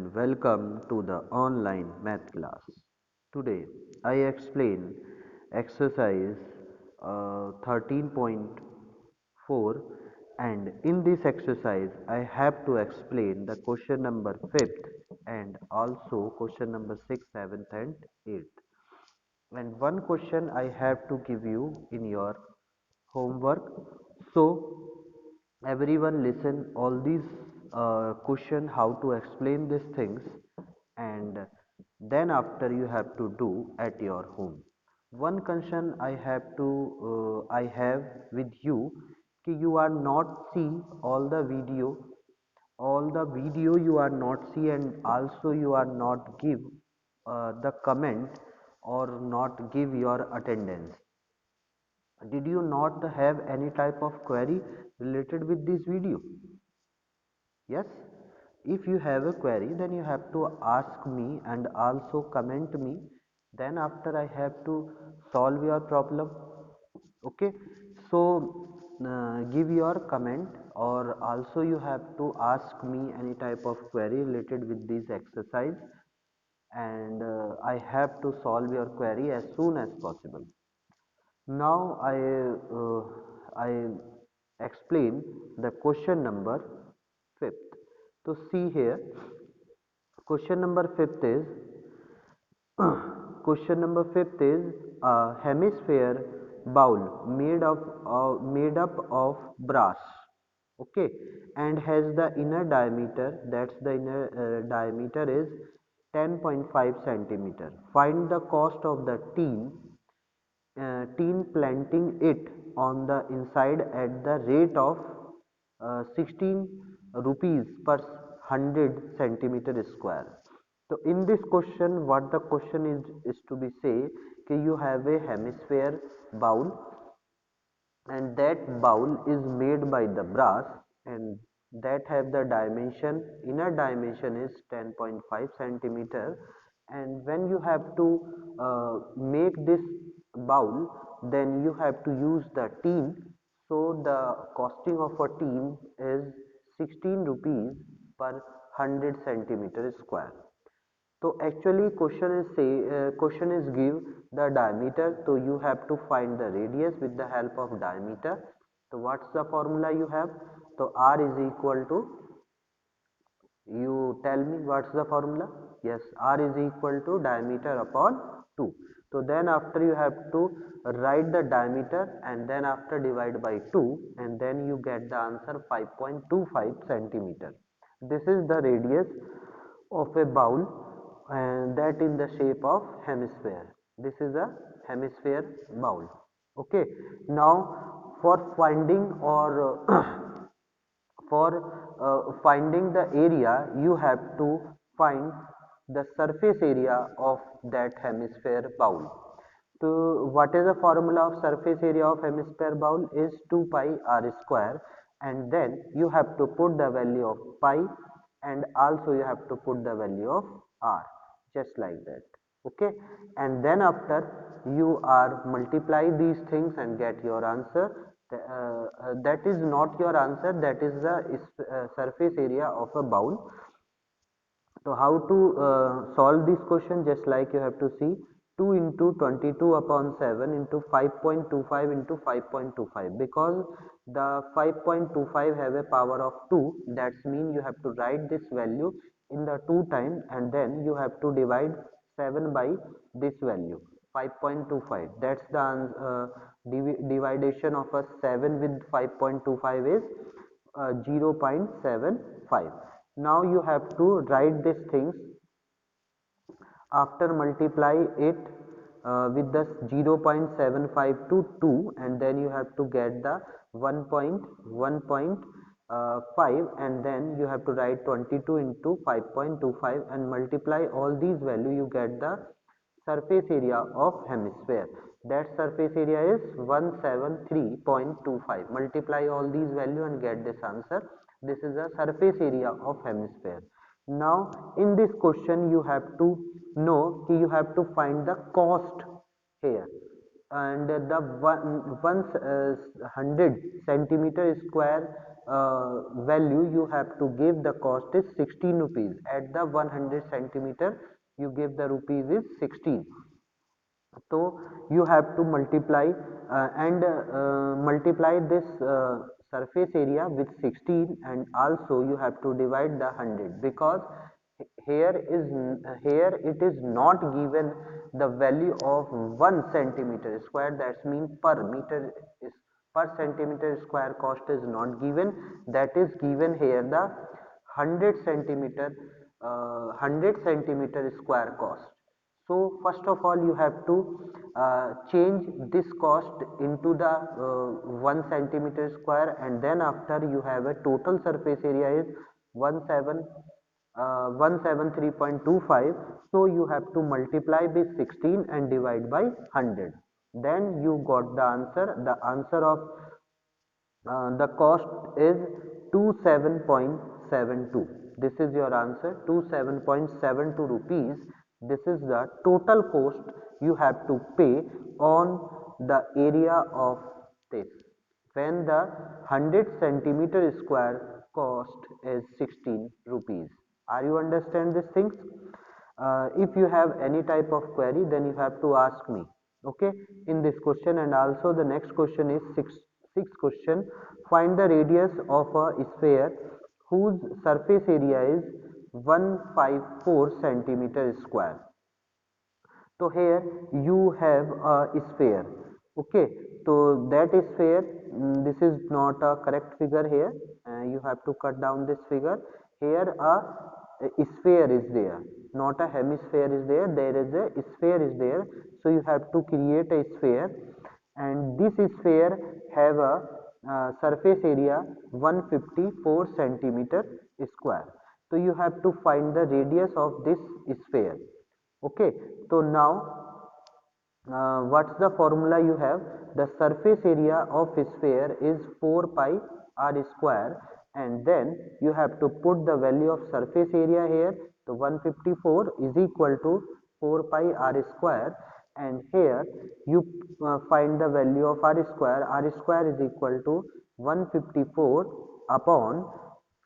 and welcome to the online math class. Today I explain exercise 13.4, and in this exercise I have to explain the question number 5th and also question number 6th, 7th and 8th. And one question I have to give you in your homework. So everyone listen all these question how to explain these things, and then after you have to do at your home. One concern I have with you कि you are not see all the video you are not see, and also you are not give the comment or not give your attendance. Did you not have any type of query related with this video? Yes. If you have a query, then you have to ask me and also comment me. Then after I have to solve your problem. Okay. So give your comment, or also you have to ask me any type of query related with this exercise, and I have to solve your query as soon as possible. Now I explain the question number 5th. So see here, question number 5th is question number 5th is a hemisphere bowl made up of brass. Okay, and has the inner diameter, that's the inner diameter is 10.5 centimeter. Find the cost of the teen planting it on the inside at the rate of 16 rupees per 100 centimeter square. So in this question, what the question is to be say कि you have a hemisphere bowl, and that bowl is made by the brass, and that have the dimension, inner dimension is 10.5 centimeter. And when you have to make this bowl, then you have to use the tin. So the costing of a tin is 16 rupees per 100 centimeter square. So actually question is give the diameter, so you have to find the radius with the help of diameter. So what's the formula you have? So R is equal to, you tell me what's the formula? Yes, R is equal to diameter upon 2. So then after you have to write the diameter and then after divide by 2, and then you get the answer 5.25 centimeter. This is the radius of a bowl, and that in the shape of hemisphere. This is a hemisphere bowl. Okay. Now for finding or for finding the area, you have to find the surface area of that hemisphere bowl. So what is the formula of surface area of hemisphere bowl is 2 pi r square, and then you have to put the value of pi, and also you have to put the value of r, just like that. Okay, and then after you are multiply these things and get your answer. That is not your answer, that is the surface area of a bowl. So how to solve this question? Just like you have to see 2 into 22 upon 7 into 5.25 into 5.25, because the 5.25 have a power of 2. That's mean you have to write this value in the 2 time, and then you have to divide 7 by this value 5.25. That's the dividation of a 7 with 5.25 is 0.75. Now you have to write these things after multiply it with the 0.75 to 2, and then you have to get the 1.5, and then you have to write 22 into 5.25 and multiply all these value, you get the surface area of hemisphere. That surface area is 173.25. Multiply all these value and get this answer. This is the surface area of hemisphere. Now in this question you have to know, you have to find the cost here, and the 100 centimeter square value you have to give the cost is 16 rupees. At the 100 centimeter you give the rupees is 16. So you have to multiply and multiply this surface area with 16, and also you have to divide the 100, because here it is not given the value of 1 centimeter square. That means per meter is per centimeter square cost is not given. That is given here the 100 centimeter 100 centimeter square cost. So first of all you have to change this cost into the 1 centimeter square, and then after you have a total surface area is 173.25. So you have to multiply by 16 and divide by 100. Then you got the answer. The answer of the cost is 27.72. This is your answer, 27.72 rupees. This is the total cost you have to pay on the area of this, when the 100 centimeter square cost is 16 rupees. Are you understand these things? If you have any type of query, then you have to ask me, okay, in this question. And also the next question is sixth question. Find the radius of a sphere whose surface area is 154 centimeter square. So here you have a sphere, okay. So that sphere, this is not a correct figure here. You have to cut down this figure. Here a sphere is there, not a hemisphere is there. There is a sphere is there. So you have to create a sphere, and this sphere have a surface area 154 centimeter square. So you have to find the radius of this sphere. Okay, so now what's the formula you have? The surface area of a sphere is 4 pi r square, and then you have to put the value of surface area here. So 154 is equal to 4 pi r square, and here you find the value of r square. R square is equal to 154 upon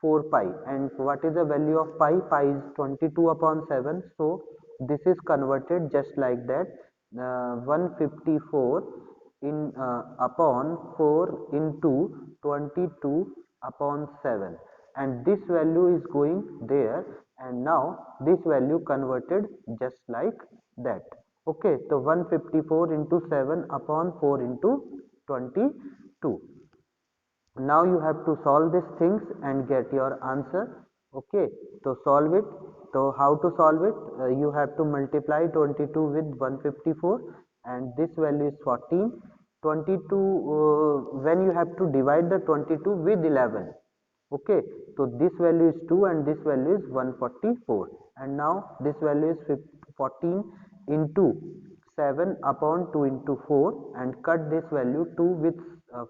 4 pi, and what is the value of pi? Pi is 22 upon 7. So this is converted just like that, 154 in upon 4 into 22 upon 7, and this value is going there, and now this value converted just like that. Okay, so 154 into 7 upon 4 into 22. Now you have to solve these things and get your answer. Okay, so solve it. So how to solve it? You have to multiply 22 with 154, and this value is 14. 22 when you have to divide the 22 with 11. Okay, so this value is 2 and this value is 144, and now this value is 14 into 7 upon 2 into 4, and cut this value 2 with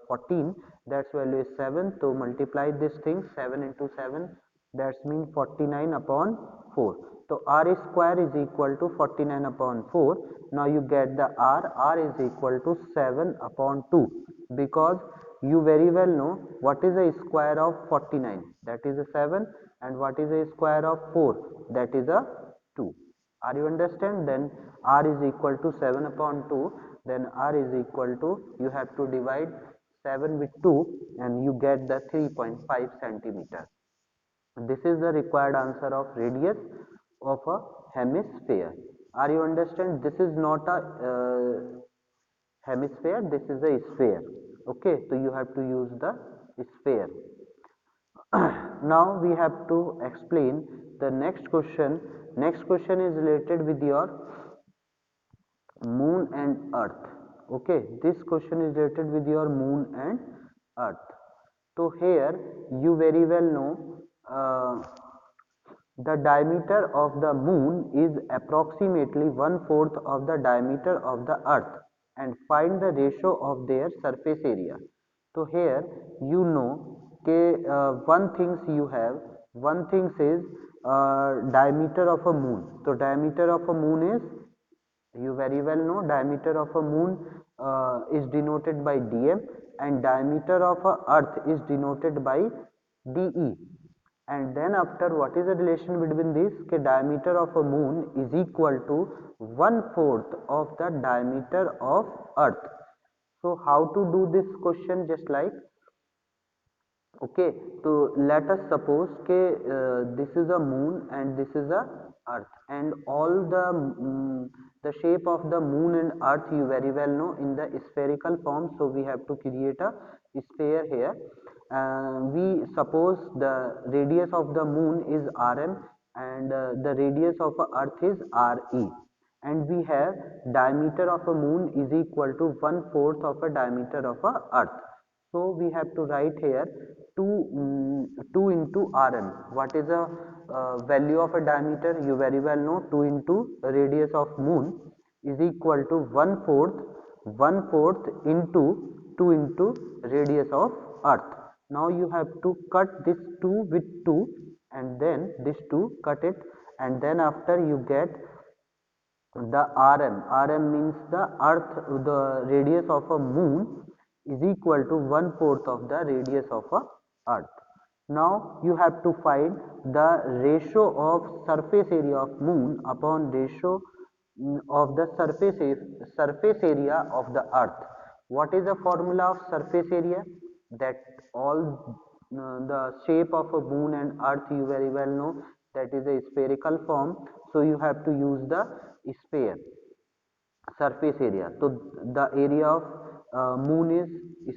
14, that's value is 7. So multiply this thing, 7 into 7, that's mean 49 upon 4. So r square is equal to 49 upon 4. Now you get the r is equal to 7 upon 2, because you very well know what is a square of 49, that is a 7, and what is a square of 4, that is a 2. Are you understand? Then r is equal to 7 upon 2, then r is equal to, you have to divide 7 with 2 and you get the 3.5 centimeter. This is the required answer of radius of a hemisphere. Are you understand? This is not a hemisphere, this is a sphere. Okay, so you have to use the sphere. Now we have to explain the next question. Next question is related with your moon and earth. Okay, this question is related with your moon and earth. So here you very well know the diameter of the moon is approximately 1/4 of the diameter of the earth, and find the ratio of their surface area. So here you know one things you have, one things is diameter of a moon. So diameter of a moon is, you very well know, diameter of a moon is denoted by dm, and diameter of a earth is denoted by DE. And then after, what is the relation between this? Ke diameter of a moon is equal to 1/4 of the diameter of earth. So how to do this question? Just like, okay, so let us suppose this is a moon and this is a earth, and all the shape of the moon and earth you very well know in the spherical form. So we have to create a sphere here. We suppose the radius of the moon is rm, and the radius of a earth is re, and we have diameter of a moon is equal to 1/4 of a diameter of a earth. So we have to write here 2 into Rm. What is the value of a diameter? You very well know, 2 into radius of moon is equal to 1/4 into 2 into radius of earth. Now you have to cut this 2 with 2, and then this 2 cut it, and then after you get the Rm. Rm means the earth, the radius of a moon is equal to 1/4 of the radius of a earth. Now you have to find the ratio of surface area of moon upon ratio of the surface area of the earth. What is the formula of surface area? That all the shape of a moon and earth you very well know, that is a spherical form. So you have to use the sphere surface area. So the area of moon is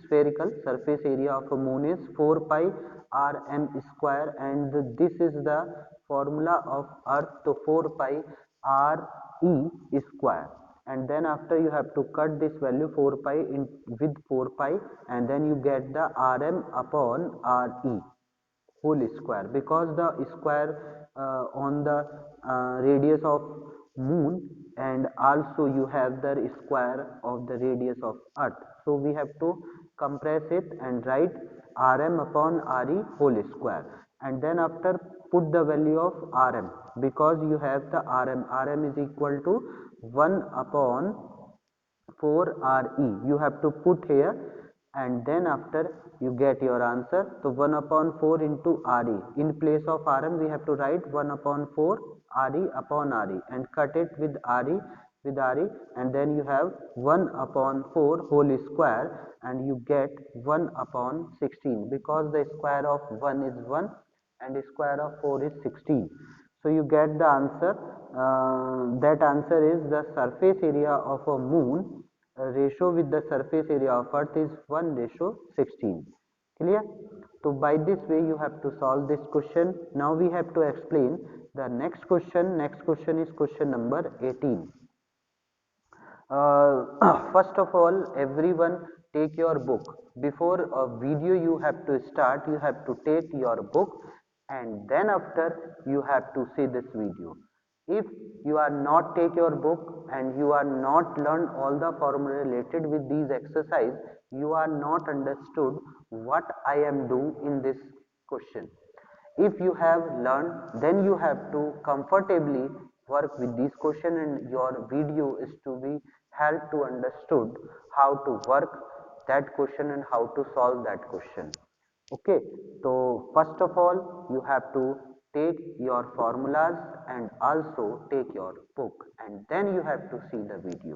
spherical. Surface area of a moon is 4 pi rm square, and this is the formula of earth. So 4 pi re square, and then after you have to cut this value 4 pi in with 4 pi, and then you get the rm upon re whole square, because the square on the radius of moon, and also you have the square of the radius of earth. So we have to compress it and write rm upon re whole square, and then after put the value of rm, because you have the rm is equal to 1 upon 4 re you have to put here, and then after you get your answer. So 1 upon 4 into re, in place of rm we have to write 1 upon 4 re upon re, and cut it with re, and then you have 1 upon 4 whole square, and you get 1 upon 16, because the square of 1 is 1 and the square of 4 is 16. So you get the answer. That answer is the surface area of a moon ratio with the surface area of earth is 1:16. Clear? So by this way you have to solve this question. Now we have to explain the next question. Next question is question number 18. First of all, everyone take your book. Before a video you have to start, you have to take your book, and then after you have to see this video. If you are not take your book and you are not learn all the formula related with these exercise, you are not understood what I am doing in this question. If you have learned, then you have to comfortably work with this question, and your video is to be help to understood how to work that question and how to solve that question. Okay, so first of all you have to take your formulas and also take your book, and then you have to see the video.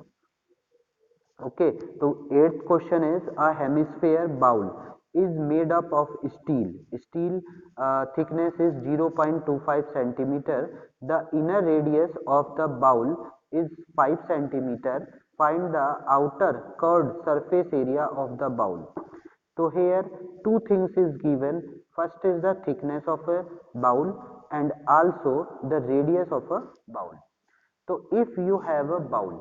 Okay, so eighth question is, a hemisphere bowl is made up of steel. Steel thickness is 0.25 centimeter. The inner radius of the bowl is 5 centimeter. Find the outer curved surface area of the bowl. So here two things is given. First is the thickness of a bowl and also the radius of a bowl. So if you have a bowl,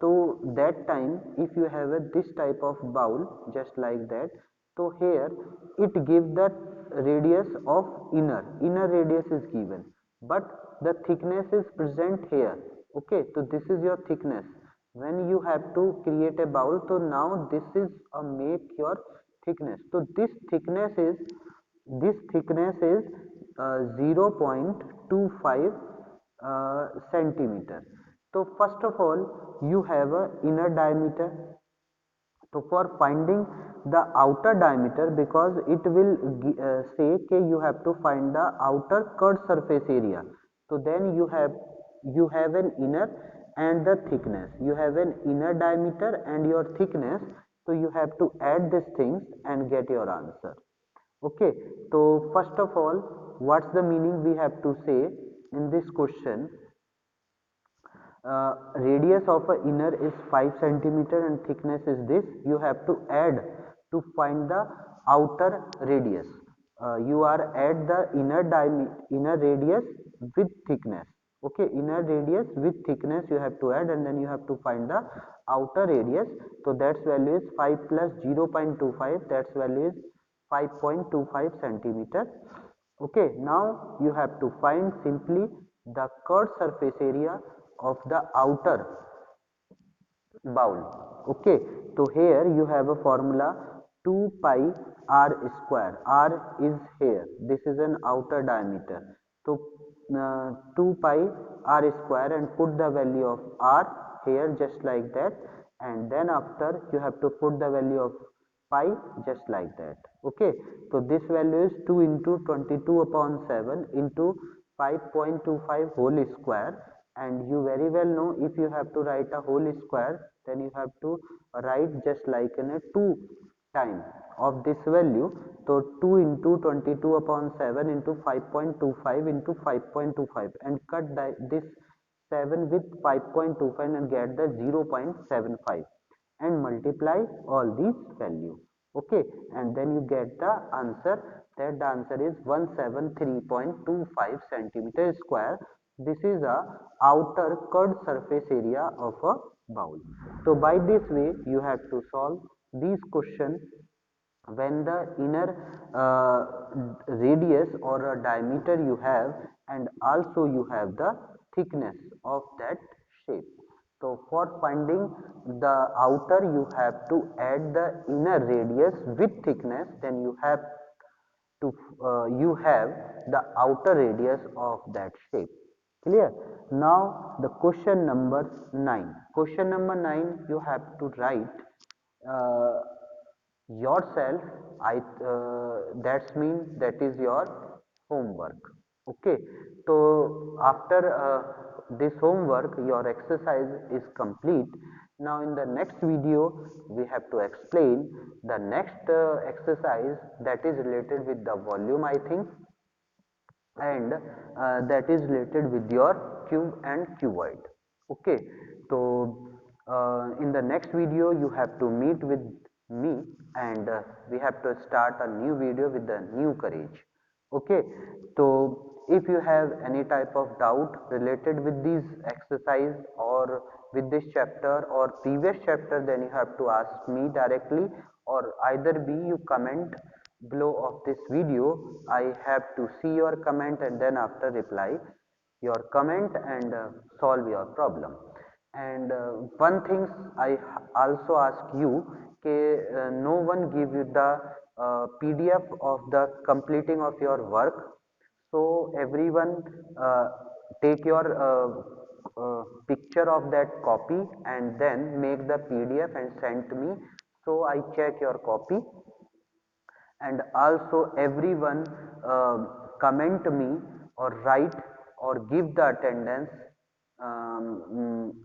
so that time if you have a this type of bowl just like that, so here it gives the radius of inner radius is given, but the thickness is present here. Okay, so this is your thickness. When you have to create a bowl, so now this is a make your thickness. So this thickness is 0.25 centimeter. So first of all you have a inner diameter. So for finding the outer diameter because it will say कि you have to find the outer curved surface area. So then you have an inner and the thickness. You have an inner diameter and your thickness. So you have to add these things and get your answer. Okay. So first of all, what's the meaning we have to say in this question? Radius of a inner is 5 centimeter and thickness is this. You have to add to find the outer radius. You are add the inner radius with thickness. Okay, inner radius with thickness you have to add, and then you have to find the outer radius. So that's value is 5 plus 0.25, that's value is 5.25 centimeter. Okay, now you have to find simply the curved surface area of the outer bowl. Okay, so here you have a formula 2 pi r square. R is here, this is an outer diameter. So 2 pi r square, and put the value of r here just like that, and then after you have to put the value of pi just like that. Okay, so this value is 2 into 22 upon 7 into 5.25 whole square, and you very well know if you have to write a whole square, then you have to write just like in a 2 time of this value. So 2 into 22 upon 7 into 5.25 into 5.25, and cut this 7 with 5.25 and get the 0.75 and multiply all these value. Okay, and then you get the answer, that the answer is 173.25 centimeter square. This is a outer curved surface area of a bowl. So by this way you have to solve these questions when the inner radius or a diameter you have, and also you have the thickness of that shape. So for finding the outer you have to add the inner radius with thickness, then you have the outer radius of that shape. Clear? Now the question number 9. Question number 9 you have to write uh, yourself. That's mean that is your homework. Okay, so after this homework your exercise is complete. Now in the next video we have to explain the next exercise that is related with the volume, I think, and that is related with your cube and cuboid. Okay, so in the next video you have to meet with me, and we have to start a new video with the new courage. Okay, so if you have any type of doubt related with this exercise or with this chapter or previous chapter, then you have to ask me directly, or either B you comment below of this video. I have to see your comment and then after reply your comment and solve your problem. And one thing I also ask you, no one give you the PDF of the completing of your work. So everyone take your picture of that copy and then make the PDF and send to me, so I check your copy. And also everyone comment me or write or give the attendance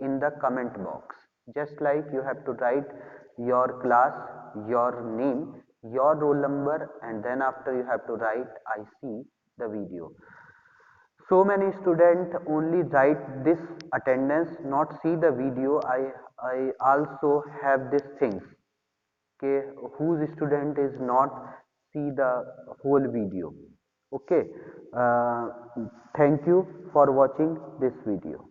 in the comment box. Just like you have to write your class, your name, your roll number, and then after you have to write I see the video. So many students only write this attendance, not see the video. I also have these things, okay, whose student is not see the whole video. Okay, uh, thank you for watching this video.